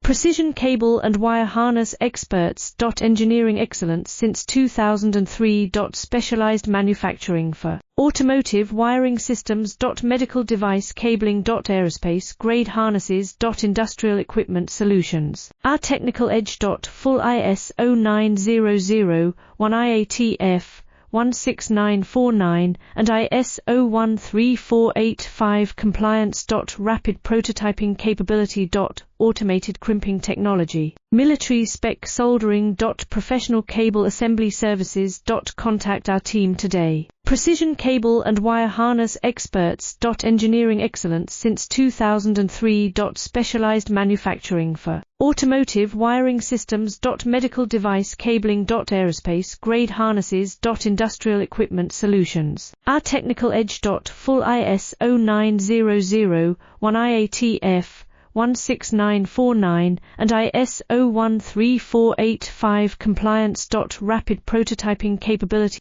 Precision cable and wire harness experts. Engineering excellence since 2003. Specialized manufacturing for automotive wiring systems. Medical device cabling. Aerospace grade harnesses. Industrial equipment solutions. Our technical edge. Full ISO 9001 IATF 16949 and ISO 13485 compliance. Rapid prototyping capability. Automated crimping technology. Military spec soldering. Professional cable assembly services. Contact our team today. Precision cable and wire harness experts. Engineering excellence since 2003. Specialized manufacturing for automotive wiring systems. Medical device cabling. Aerospace grade harnesses. Industrial equipment solutions. Our technical edge. Full ISO 9001 IATF 16949 and ISO 13485 compliance. Rapid prototyping capability.